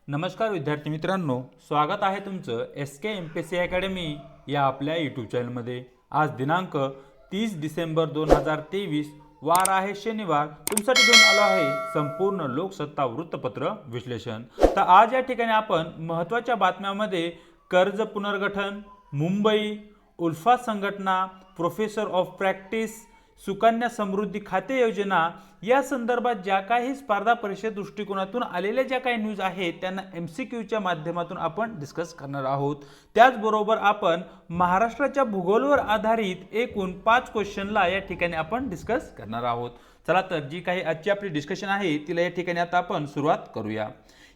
नमस्कार विद्यार्थी मित्रांनो, स्वागत आहे तुमचं SK MPSC अकॅडमी या आपल्या यूट्यूब चॅनलमध्ये। आज दिनांक 30 डिसेंबर 2023, वार आहे शनिवार। तुमच्यासाठी घेऊन आलो आहे संपूर्ण लोकसत्ता वृत्तपत्र विश्लेषण। तर आज या ठिकाणी आपण महत्त्वाच्या बातम्यांमध्ये कर्ज पुनर्गठन, मुंबई, उल्फा संघटना, professor of practice, Sukanya Samriddhi खाते योजना या संदर्भात ज्या काही स्पर्धा परीक्षा दृष्टिकोनातून आलेल्या ज्या काही न्यूज आहेत त्यांना MCQच्या माध्यमातून आपण डिस्कस करणार आहोत। त्याचबरोबर आपण महाराष्ट्राच्या भूगोलावर आधारित एकूण 5 क्वेश्चनला या ठिकाणी आपण डिस्कस करणार आहोत। चला तर जी काही आजची आपली डिस्कशन आहे तिला या ठिकाणी आता आपण सुरुवात करूया।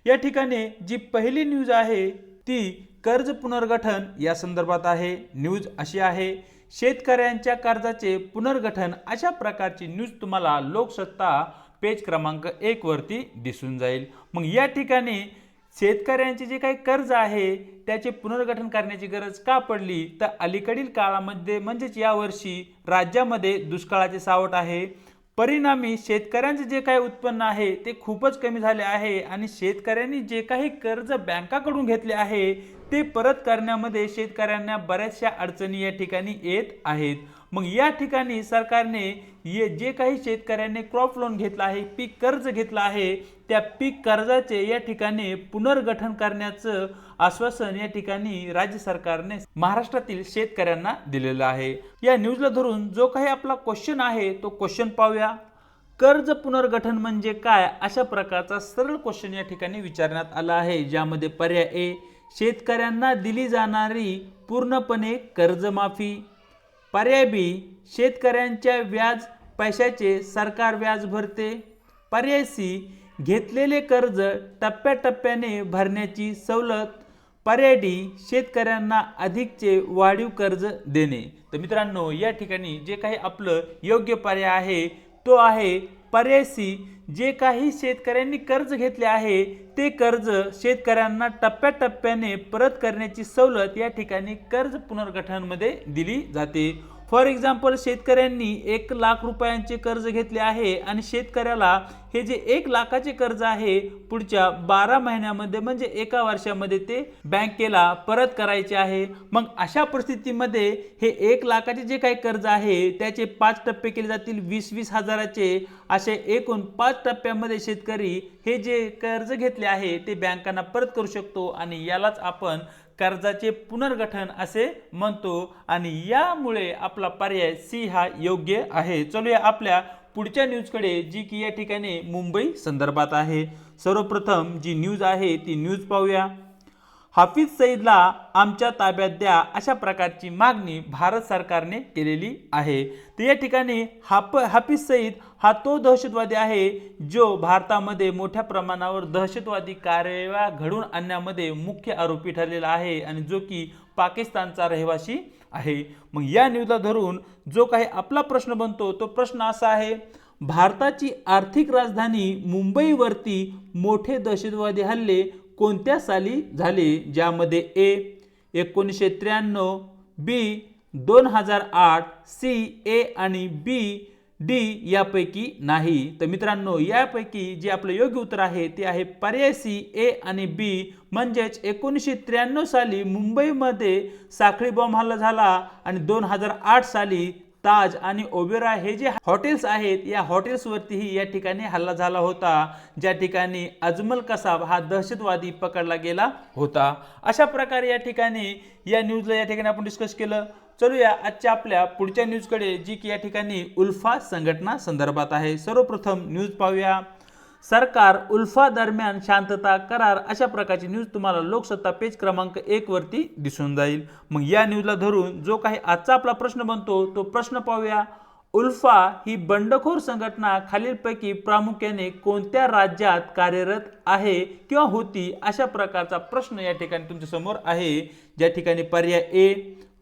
या ठिकाणी जी पहिली न्यूज आहे ती कर्ज पुनर्गठन या संदर्भात आहे। न्यूज अशी आहे, शेतकऱ्यांच्या कर्जाचे पुनर्गठन अशा प्रकारची न्यूज तुम्हाला लोकसत्ता पेज क्रमांक 1 वरती दिसून जाईल। मग या ठिकाणी शेतकऱ्यांचे जे काही कर्ज आहे त्याचे पुनर्गठन करण्याची गरज का पडली, तर अलीकडील काळामध्ये म्हणजेच यावर्षी राज्यामध्ये दुष्काळाचे सावट आहे। परिणामी शेतकऱ्यांचे जे काही उत्पन्न आहे ते खूपच कमी झाले आहे आणि शेतकऱ्यांनी जे काही कर्ज बँकाकडून घेतले आहे ते परत करण्यामध्ये शेतकऱ्यांना बऱ्याचशा अडचणी या ठिकाणी येत आहेत। मग या ठिकाणी सरकारने जे काही शेतकऱ्यांनी क्रॉप लोन घेतला आहे, पीक कर्ज घेतला आहे, त्या पीक कर्जाचे या ठिकाणी पुनर्गठन करण्याचं आश्वासन या ठिकाणी राज्य सरकारने महाराष्ट्रातील शेतकऱ्यांना दिलेलं आहे। या न्यूजला धरून जो काही आपला क्वेश्चन आहे तो क्वेश्चन पाहूया। कर्ज पुनर्गठन म्हणजे काय, अशा प्रकारचा सरळ क्वेश्चन या ठिकाणी विचारण्यात आला आहे, ज्यामध्ये पर्याय ए, शेतकऱ्यांना दिली जाणारी पूर्णपणे कर्जमाफी, पर्याय बी, शेतकऱ्यांच्या व्याज पैशाचे सरकार व्याज भरते, पर्याय सी, घेतलेले कर्ज टप्प्याटप्प्याने भरण्याची सवलत, पर्याय डी, शेतकऱ्यांना अधिकचे वाढीव कर्ज देणे। तर मित्रांनो या ठिकाणी जे काही आपलं योग्य पर्याय आहे तो आहे पर्याय सी, जे काही शेतकऱ्यांनी कर्ज घेतले आहे ते कर्ज शेतकऱ्यांना टप्प्याटप्प्याने परत करण्याची सवलत या ठिकाणी कर्ज पुनर्गठनमध्ये दिली जाते। फॉर एक्झाम्पल, शेतकऱ्यांनी 1 लाख रुपयांचे कर्ज घेतले आहे आणि शेतकऱ्याला हे जे 1 लाखाचे कर्ज आहे पुढच्या 12 महिन्यामध्ये म्हणजे 1 वर्षामध्ये ते बँकेला परत करायचे आहे। मग अशा परिस्थितीमध्ये हे 1 लाखाचे जे काही कर्ज आहे त्याचे 5 टप्पे केले जातील, 20-20 हजाराचे। असे एकूण 5 टप्प्यामध्ये शेतकरी हे जे कर्ज घेतले आहे ते बँकांना परत करू शकतो आणि यालाच आपण कर्जाचे पुनर्गठन असे म्हणतो आणि यामुळे आपला पर्याय सी हा योग्य आहे। चलूया आपल्या पुढच्या न्यूजकडे, जी की या ठिकाणी मुंबई संदर्भात आहे। सर्वप्रथम जी न्यूज आहे ती न्यूज पाहूया। हाफिज सईदला आमच्या ताब्यात द्या अशा प्रकारची मागणी भारत सरकारने केलेली आहे। तर या ठिकाणी हाफिज सईद हा तो दहशतवादी आहे जो भारतामध्ये मोठ्या प्रमाणावर दहशतवादी कारवाया घडवून आणण्यामध्ये मुख्य आरोपी ठरलेला आहे आणि जो की पाकिस्तानचा रहिवासी आहे। मग या न्यूजला धरून जो काही आपला प्रश्न बनतो तो प्रश्न असा आहे, भारताची आर्थिक राजधानी मुंबईवरती मोठे दहशतवादी हल्ले कोणत्या साली झाले, ज्यामध्ये ए 1993, बी 2008, सी ए आणि बी डी यापैकी नाही। तर मित्रांनो यापैकी जे आपलं योग्य उत्तर आहे ते आहे पर्याय सी, ए आणि बी, म्हणजेच 1993 साली मुंबईमध्ये साखळी बॉम्ब हल्ला झाला आणि 2008 साली ताज आणि ओबेरॉय हे जे हॉटेल्स आहेत या हॉटेल्सवरतीही या ठिकाणी हल्ला झाला होता, ज्या ठिकाणी अजमल कसाब हा दहशतवादी पकडला गेला होता। अशा प्रकारे या ठिकाणी या न्यूजला या ठिकाणी आपण डिस्कस केलं। चलूया आजच्या आपल्या पुढच्या न्यूजकडे, जी की या ठिकाणी उल्फा संघटना संदर्भात आहे। सर्वप्रथम न्यूज पाहूया। सरकार उल्फा दरम्यान शांतता करार अशा प्रकारची न्यूज तुम्हाला लोकसत्ता पेज क्रमांक 1 वरती दिसून जाईल। मग या न्यूजला धरून जो काही आजचा आपला प्रश्न बनतो तो प्रश्न पाहूया। उल्फा ही बंडखोर संघटना खालीलपैकी प्रामुख्याने कोणत्या राज्यात कार्यरत आहे किंवा होती, अशा प्रकारचा प्रश्न या ठिकाणी तुमच्या समोर आहे, ज्या ठिकाणी पर्याय ए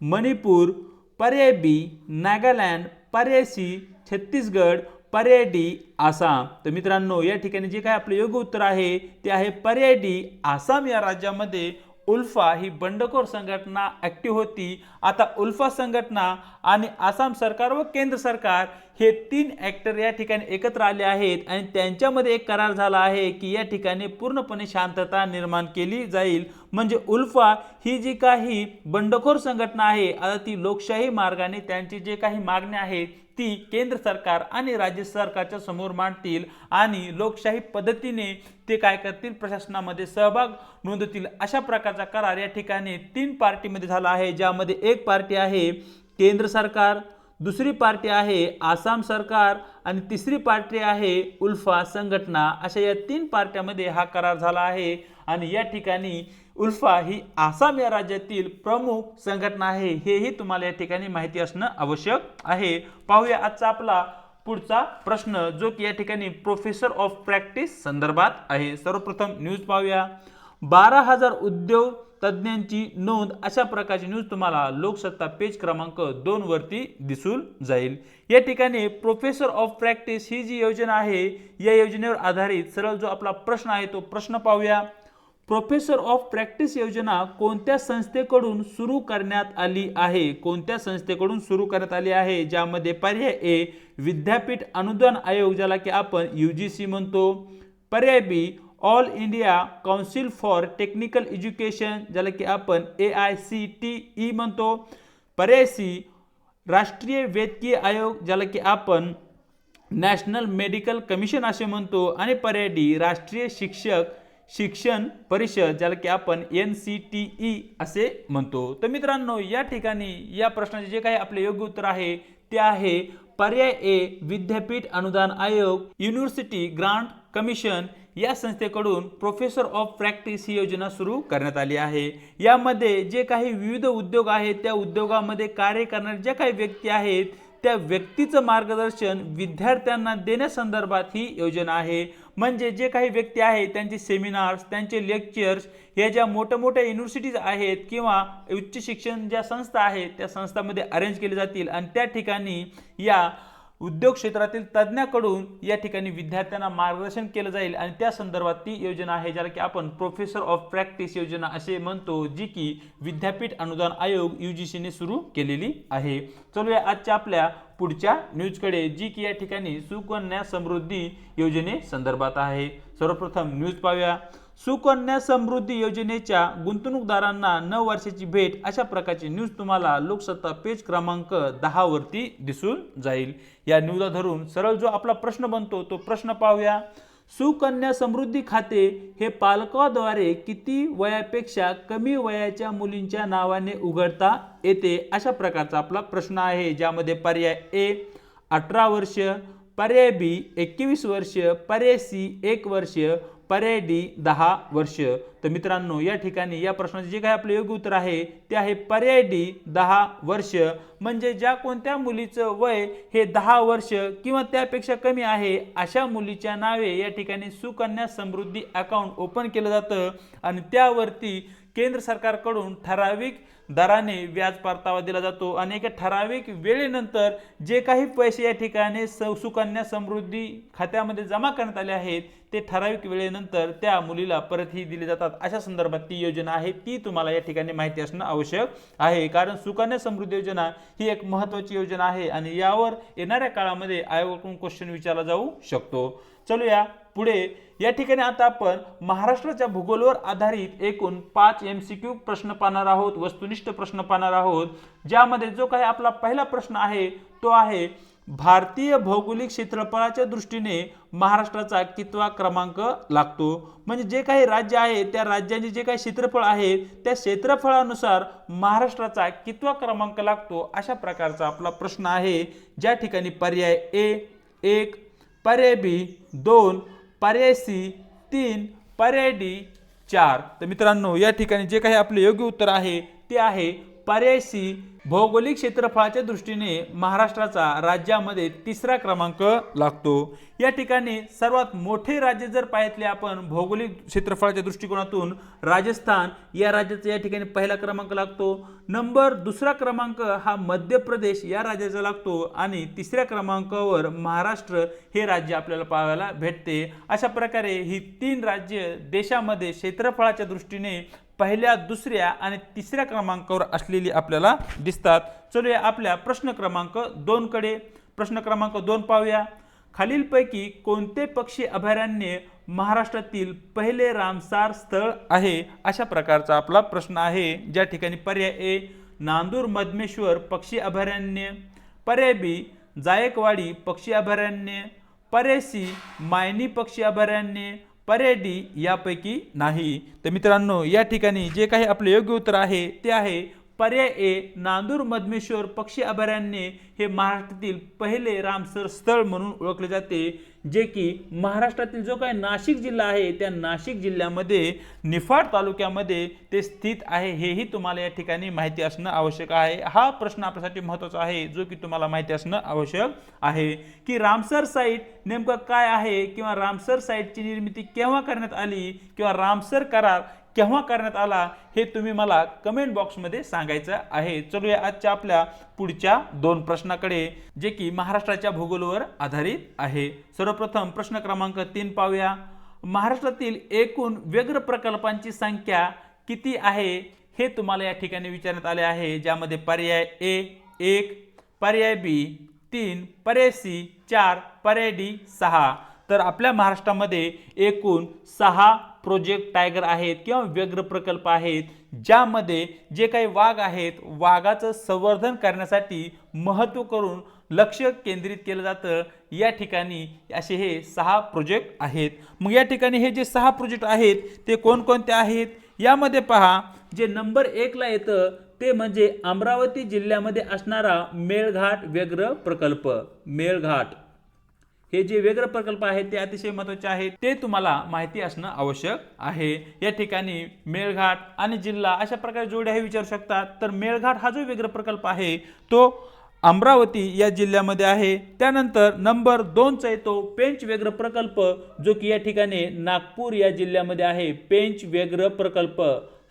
मणिपूर, पर्याय बी नागालँड, पर्याय सी छत्तीसगड, पर्याय डी आसाम। तर मित्रांनो या ठिकाणी जे काय आपले योग्य उत्तर आहे ते आहे पर्याय डी, आसाम या राज्यामध्ये उल्फा ही बंडखोर संघटना ऍक्टिव्ह होती। आता उल्फा संघटना आणि आसाम सरकार व केंद्र सरकार हे 3 ॲक्टर या ठिकाणी एकत्र आले आहेत आणि त्यांच्यामध्ये एक करार झाला आहे की या ठिकाणी पूर्णपणे शांतता निर्माण केली जाईल। म्हणजे उल्फा ही जी काही बंडखोर संघटना आहे आता ती लोकशाही मार्गाने त्यांची जे काही मागणी आहेत ती केंद्र सरकार आणि राज्य सरकारच्या समोर मांडतील आणि लोकशाही पद्धतीने ते काय करतील, प्रशासनामध्ये सहभाग नोंदवतील। अशा प्रकारचा करार या ठिकाणी 3 पार्टीमध्ये झाला आहे, ज्यामध्ये एक पार्टी आहे केंद्र सरकार, दुसरी पार्टी आहे आसाम सरकार आणि तिसरी पार्टी आहे उल्फा संघटना। अशा या 3 पार्ट्यामध्ये हा करार झाला आहे आणि या ठिकाणी उल्फा ही आसाम या राज्यातील प्रमुख संघटना आहे, हेही तुम्हाला या ठिकाणी माहिती असणं आवश्यक आहे। पाहूया आजचा आपला पुढचा प्रश्न, जो की या ठिकाणी प्रोफेसर ऑफ प्रॅक्टिस संदर्भात आहे। सर्वप्रथम न्यूज पाहूया। 12,000 उद्योग तज्ञांची नोंद, अशा प्रकारची न्यूज तुम्हाला लोकसत्ता पेज क्रमांक 2 वरती दिसून जाईल। या ठिकाणी प्रोफेसर ऑफ प्रॅक्टिस ही जी योजना आहे या योजनेवर आधारित सरळ जो आपला प्रश्न आहे तो प्रश्न पाहूया। प्रोफेसर ऑफ प्रॅक्टिस योजना कोणत्या संस्थेकडून सुरू करण्यात आली आहे? कोणत्या संस्थेकडून सुरू करण्यात आली आहे? ज्यामध्ये पर्याय ए विद्यापीठ अनुदान आयोग, ज्याला की आपण UGC म्हणतो, पर्याय be all India council for technical education, ज्याला की आपण AICTE म्हणतो, पर्याय सी राष्ट्रीय वैद्यकीय आयोग, ज्याला की आपण नॅशनल मेडिकल कमिशन असे म्हणतो, आणि पर्याय डी राष्ट्रीय शिक्षण परिषद, ज्याला की आपण NCTE असे म्हणतो। तर मित्रांनो या ठिकाणी या प्रश्नाचे जे काही आपले योग्य उत्तर आहे ते आहे पर्याय ए विद्यापीठ अनुदान आयोग, युनिव्हर्सिटी ग्रांट कमिशन या संस्थेकडून प्रोफेसर ऑफ प्रॅक्टिस ही योजना सुरू करण्यात आली आहे। यामध्ये जे काही विविध उद्योग आहेत त्या उद्योगामध्ये कार्य करणारे जे काही व्यक्ती आहेत त्या व्यक्तीचं मार्गदर्शन विद्यार्थ्यांना देण्यासंदर्भात ही योजना आहे। म्हणजे जे काही व्यक्ती आहेत त्यांचे सेमिनार्स, त्यांचे लेक्चर्स हे ज्या मोठ्या युनिव्हर्सिटीज आहेत किंवा उच्च शिक्षण ज्या संस्था आहेत त्या संस्थांमध्ये अरेंज केले जातील आणि त्या ठिकाणी या उद्योग क्षेत्रातील तज्ञाकडून या ठिकाणी विद्यार्थ्यांना मार्गदर्शन केलं जाईल आणि त्या संदर्भात ती योजना आहे ज्याला की आपण प्रोफेसर ऑफ प्रॅक्टिस योजना असे म्हणतो, जी की विद्यापीठ अनुदान आयोग UGC ने सुरू केलेली आहे। चलूया आजच्या आपल्या पुढच्या न्यूजकडे, जी की या ठिकाणी सुकन्या समृद्धी योजने संदर्भात आहे। सर्वप्रथम न्यूज पाहूया। सुकन्या समृद्धी योजनेच्या गुंतवणूकदारांना 9 वर्षाची भेट, अशा प्रकारची न्यूज तुम्हाला लोकसत्ता पेज क्रमांक 10 वरती दिसून जाईल। या न्यूजला धरून सरळ जो आपला प्रश्न बनतो तो प्रश्न पाहूया। सुकन्या समृद्धी खाते हे पालकाद्वारे किती वयापेक्षा कमी वयाच्या मुलींच्या नावाने उघडता येते? अशा प्रकारचा आपला प्रश्न आहे, ज्यामध्ये पर्याय ए 18 वर्ष, पर्याय बी 21 वर्ष, पर्याय सी 1 वर्ष, पर्याय डी 10 वर्ष। तर मित्रांनो या ठिकाणी या प्रश्नाचे जे काही आपले योग्य उत्तर आहे ते आहे पर्याय डी 10 वर्ष। म्हणजे ज्या कोणत्या मुलीचं वय हे 10 वर्ष किंवा त्यापेक्षा कमी आहे अशा मुलीच्या नावे या ठिकाणी सुकन्या समृद्धी अकाउंट ओपन केलं जातं आणि त्यावरती केंद्र सरकारकडून ठराविक दराने व्याज परतावा दिला जातो आणि एका ठराविक वेळेनंतर जे काही पैसे या ठिकाणी सुकन्या समृद्धी खात्यामध्ये जमा करण्यात आले आहेत ते ठराविक वेळेनंतर त्या मुलीला परतही दिले जातात। अशा संदर्भात ती योजना आहे, ती तुम्हाला या ठिकाणी माहिती असणं आवश्यक आहे, कारण सुकन्या समृद्धी योजना ही एक महत्त्वाची योजना आहे आणि यावर येणाऱ्या काळामध्ये आयोगाकडून क्वेश्चन विचारला जाऊ शकतो। चलूया पुढे। या ठिकाणी आता आपण महाराष्ट्राच्या भूगोलावर आधारित एकूण 5 MCQ प्रश्न पाहणार आहोत, वस्तुनिष्ठ प्रश्न पाहणार आहोत, ज्यामध्ये जो काही आपला पहिला प्रश्न आहे तो आहे भारतीय भौगोलिक क्षेत्रफळाच्या दृष्टीने महाराष्ट्राचा कितवा क्रमांक लागतो? म्हणजे जे काही राज्य आहे त्या राज्यांचे जे काही क्षेत्रफळ आहे त्या क्षेत्रफळानुसार महाराष्ट्राचा कितवा क्रमांक लागतो, अशा प्रकारचा आपला प्रश्न आहे, ज्या ठिकाणी पर्याय ए 1, पर्याय बी 2, पर्याय सी 3, पर्याय डी 4। तर मित्रांनो या ठिकाणी जे काही आपले योग्य उत्तर आहे ते आहे पर्याय सी भौगोलिक क्षेत्रफळाच्या दृष्टीने महाराष्ट्राचा राज्यामध्ये 3रा क्रमांक लागतो। या ठिकाणी सर्वात मोठे राज्य जर पाहितले आपण भौगोलिक क्षेत्रफळाच्या दृष्टिकोनातून राजस्थान या राज्याचा या ठिकाणी पहिला क्रमांक लागतो। नंबर 2रा क्रमांक हा मध्य प्रदेश या राज्याचा लागतो आणि 3ऱ्या क्रमांकावर महाराष्ट्र हे राज्य आपल्याला पाहायला भेटते। अशा प्रकारे ही 3 राज्य देशामध्ये क्षेत्रफळाच्या दृष्टीने पहिल्या, दुसऱ्या आणि 3ऱ्या क्रमांकावर असलेली आपल्याला दिसतात। चलूया आपल्या प्रश्न क्रमांक 2 कडे। प्रश्न क्रमांक 2 पाहूया. खालीलपैकी कोणते पक्षी अभयारण्य महाराष्ट्रातील पहिले रामसार स्थळ आहे? अशा प्रकारचा आपला प्रश्न आहे, ज्या ठिकाणी पर्याय ए नांदूर मधमेश्वर पक्षी अभयारण्य, पर्याय बी जायकवाडी पक्षी अभयारण्य, पर्याय सी मायनी पक्षी अभयारण्य, पर्याय डी यापैकी नाही. तर मित्रांनो, या ठिकाणी जे काही आपले योग्य उत्तर आहे ते आहे पर्याय ए नांदूर मधमेश्वर पक्षी अभयारण्य हे महाराष्ट्रातील पहिले रामसर स्थळ म्हणून ओळखले जाते, जे की महाराष्ट्रातील जो काही नाशिक जिल्हा आहे त्या नाशिक जिल्ह्यामध्ये निफाड तालुक्यामध्ये ते स्थित आहे. हेही तुम्हाला या ठिकाणी माहिती असणं आवश्यक आहे. हा प्रश्न आपल्यासाठी महत्त्वाचा आहे, जो की तुम्हाला माहिती असणं आवश्यक आहे की रामसर साईट नेमकं काय आहे, किंवा रामसर साईटची निर्मिती केव्हा करण्यात आली, किंवा रामसर करार केव्हा करण्यात आला, हे तुम्ही मला कमेंट बॉक्समध्ये सांगायचं आहे. चलूया आजच्या आपल्या पुढच्या 2 प्रश्नाकडे, जे की महाराष्ट्राच्या भूगोलावर आधारित आहे. सर्वप्रथम प्रश्न क्रमांक 3 पाहूया. महाराष्ट्रातील एकूण व्याघ्र प्रकल्पांची संख्या किती आहे हे तुम्हाला या ठिकाणी विचारण्यात आले आहे, ज्यामध्ये पर्याय ए 1, पर्याय बी 3, पर्याय सी 4, पर्याय डी 6. तर आपल्या महाराष्ट्रामध्ये एकूण 6 प्रोजेक्ट टायगर आहेत किंवा व्याघ्र प्रकल्प आहेत, ज्यामध्ये जे काही वाघ आहेत, वाघाचं संवर्धन करण्यासाठी महत्त्व करून लक्ष केंद्रित केलं जातं. या ठिकाणी असे हे 6 प्रोजेक्ट आहेत. मग या ठिकाणी हे जे 6 प्रोजेक्ट आहेत ते कोणकोणते आहेत? यामध्ये पहा, जे नंबर 1 ला येतं ते म्हणजे अमरावती जिल्ह्यामध्ये असणारा मेळघाट व्याघ्र प्रकल्प. मेळघाट हे जे व्याघ्र प्रकल्प आहेत ते अतिशय महत्त्वाचे आहेत, ते तुम्हाला माहिती असणं आवश्यक आहे. या ठिकाणी मेळघाट आणि जिल्हा अशा प्रकारे जोड्या हे विचारू शकतात. तर मेळघाट हा जो व्याघ्र प्रकल्प आहे तो अमरावती या जिल्ह्यामध्ये आहे. त्यानंतर नंबर 2 चा येतो पेंच व्याघ्र प्रकल्प, जो की या ठिकाणी नागपूर या जिल्ह्यामध्ये आहे. पेंच व्याघ्र प्रकल्प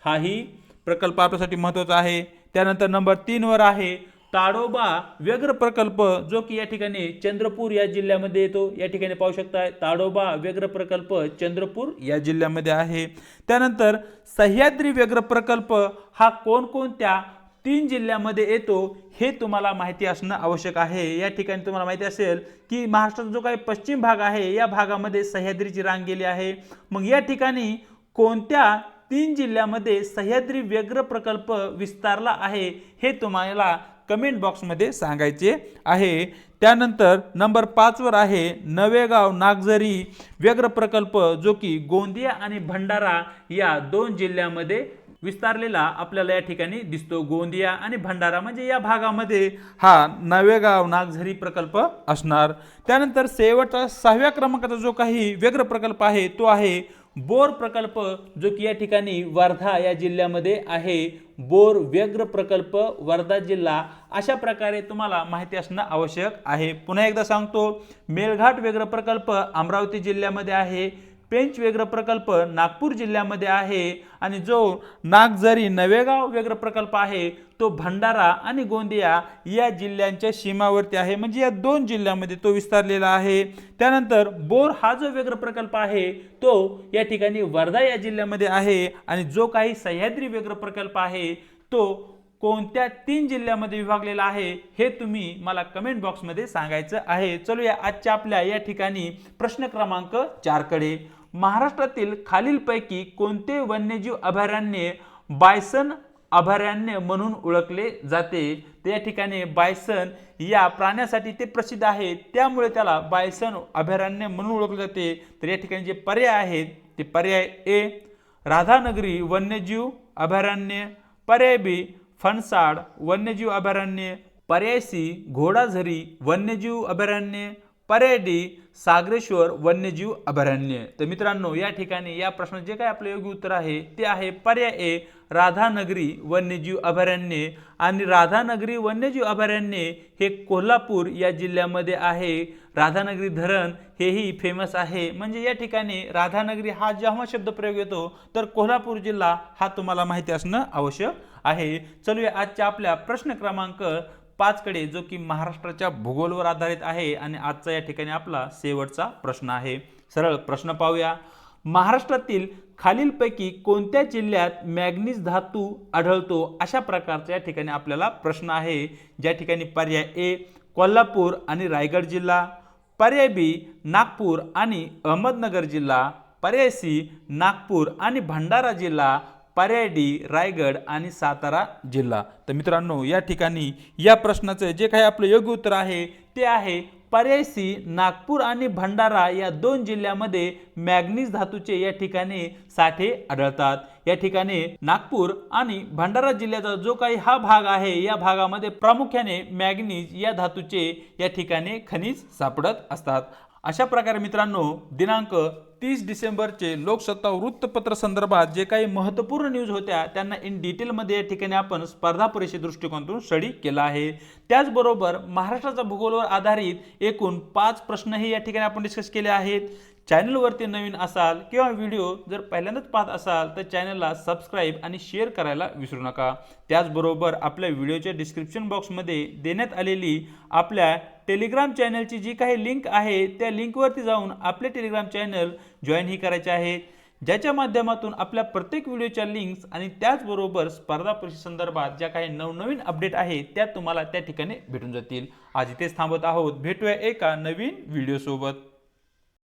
हाही प्रकल्प आपल्यासाठी महत्त्वाचा आहे. त्यानंतर नंबर 3 वर आहे ताडोबा व्याघ्र प्रकल्प, जो की या ठिकाणी चंद्रपूर या जिल्ह्यामध्ये येतो. या ठिकाणी पाहू शकता ताडोबा व्याघ्र प्रकल्प चंद्रपूर या जिल्ह्यामध्ये आहे. त्यानंतर सह्याद्री व्याघ्र प्रकल्प हा कोणकोणत्या 3 जिल्ह्यामध्ये येतो हे तुम्हाला माहिती असणं आवश्यक आहे. या ठिकाणी तुम्हाला माहिती असेल की महाराष्ट्राचा जो काही पश्चिम भाग आहे या भागामध्ये सह्याद्रीची रांग गेली आहे. मग या ठिकाणी कोणत्या 3 जिल्ह्यामध्ये सह्याद्री व्याघ्र प्रकल्प विस्तारला आहे हे तुम्हाला कमेंट बॉक्समध्ये सांगायचे आहे. त्यानंतर नंबर 5 वर आहे नवेगाव नागझरी व्याघ्र प्रकल्प, जो की गोंदिया आणि भंडारा या 2 जिल्ह्यामध्ये विस्तारलेला आपल्याला या ठिकाणी दिसतो. गोंदिया आणि भंडारा म्हणजे या भागामध्ये हा नवेगाव नागझरी प्रकल्प असणार. त्यानंतर शेवटचा 6व्या क्रमांकाचा जो काही व्याघ्र प्रकल्प आहे तो आहे बोर प्रकल्प, जो की या ठिकाणी वर्धा या जिल्ह्यामध्ये आहे. बोर व्याघ्र प्रकल्प वर्धा जिल्हा. अशा प्रकारे तुम्हाला माहिती असणं आवश्यक आहे. पुन्हा एकदा सांगतो, मेळघाट व्याघ्र प्रकल्प अमरावती जिल्ह्यामध्ये आहे. पेंच व्याघ्र प्रकल्प नागपूर जिल्ह्यामध्ये आहे. आणि जो नागझरी नवेगाव व्याघ्र प्रकल्प आहे तो भंडारा आणि गोंदिया या जिल्ह्यांच्या सीमावर्ती आहे, म्हणजे या 2 जिल्ह्यामध्ये तो विस्तारलेला आहे. त्यानंतर बोर हा जो व्याघ्र प्रकल्प आहे तो या ठिकाणी वर्धा या जिल्ह्यामध्ये आहे. आणि जो काही सह्याद्री व्याघ्र प्रकल्प आहे तो कोणत्या 3 जिल्ह्यामध्ये विभागलेला आहे हे तुम्ही मला कमेंट बॉक्समध्ये सांगायचं आहे. चलूया आजच्या आपल्या या ठिकाणी प्रश्न क्रमांक 4 कडे. महाराष्ट्रातील खालीलपैकी कोणते वन्यजीव अभयारण्य बायसन अभयारण्य म्हणून ओळखले जाते? तर या ठिकाणी बायसन या प्राण्यासाठी ते प्रसिद्ध आहे, त्यामुळे त्याला बायसन अभयारण्य म्हणून ओळखले जाते. तर या ठिकाणी जे पर्याय आहेत ते पर्याय ए राधानगरी वन्यजीव अभयारण्य, पर्याय बी फणसाड वन्यजीव अभयारण्य, पर्याय सी घोडाझरी वन्यजीव अभयारण्य, पर्याय डी सागरेश्वर वन्यजीव अभयारण्य. तर मित्रांनो, या ठिकाणी या प्रश्नाचे जे काही आपले योग्य उत्तर आहे ते आहे पर्याय ए राधानगरी वन्यजीव अभयारण्य. आणि राधानगरी वन्यजीव अभयारण्य हे कोल्हापूर या जिल्ह्यामध्ये आहे. राधानगरी धरण हेही फेमस आहे. म्हणजे या ठिकाणी राधानगरी हा जेव्हा शब्द प्रयोग येतो तर कोल्हापूर जिल्हा हा तुम्हाला माहिती असणं आवश्यक आहे. चलूया आजच्या आपल्या प्रश्न क्रमांक 5 कडे, जो की महाराष्ट्राच्या भूगोलावर आधारित आहे. आणि आजचा या ठिकाणी आपला शेवटचा प्रश्न आहे. सरळ प्रश्न पाहूया. महाराष्ट्रातील खालीलपैकी कोणत्या जिल्ह्यात मॅग्नीज धातू आढळतो? अशा प्रकारचा या ठिकाणी आपल्याला प्रश्न आहे, ज्या ठिकाणी पर्याय ए कोल्हापूर आणि रायगड जिल्हा, पर्याय बी नागपूर आणि अहमदनगर जिल्हा, पर्याय सी नागपूर आणि भंडारा जिल्हा, पर्याय डी रायगड आणि सातारा जिल्हा। तर मित्रांनो या ठिकाणी या प्रश्नाचे जे काही आपलं योग्य उत्तर आहे ते आहे पर्याय सी नागपूर आणि भंडारा या दोन जिल्ह्यामध्ये मॅग्नीज धातूचे या ठिकाणी साठे आढळतात। या ठिकाणी नागपूर आणि भंडारा जिल्ह्याचा जो काही हा भाग आहे या भागामध्ये प्रामुख्याने मॅग्नीज या धातूचे या ठिकाणी खनिज सापडत असतात। अशा प्रकारे मित्रांनो दिनांक 30 डिसेंबरचे लोकसत्ता वृत्तपत्र संदर्भात जे काही महत्त्वपूर्ण न्यूज होत्या त्यांना इन डिटेलमध्ये या ठिकाणी आपण स्पर्धा परीक्षे दृष्टिकोनातून स्टडी केला आहे। त्याचबरोबर महाराष्ट्राचा भूगोलावर आधारित एकूण 5 प्रश्नही या ठिकाणी आपण डिस्कस केले आहेत। चॅनलवरती नवीन असाल किंवा व्हिडिओ जर पहिल्यांदाच पाहत असाल तर चॅनलला सबस्क्राईब आणि शेअर करायला विसरू नका। त्याचबरोबर आपल्या व्हिडिओच्या डिस्क्रिप्शन बॉक्समध्ये देण्यात आलेली आपल्या टेलिग्राम चॅनलची जी काही लिंक आहे त्या लिंकवरती जाऊन आपले टेलिग्राम चॅनल जॉईन ही करायचे आहे, ज्याच्या माध्यमातून आपल्या प्रत्येक व्हिडिओच्या लिंक्स आणि त्याचबरोबर स्पर्धा परीक्षेसंदर्भात ज्या काही नवनवीन अपडेट आहेत त्या तुम्हाला त्या ठिकाणी भेटून जातील। आज इथेच थांबत आहोत, भेटूया एका नवीन व्हिडिओ सोबत।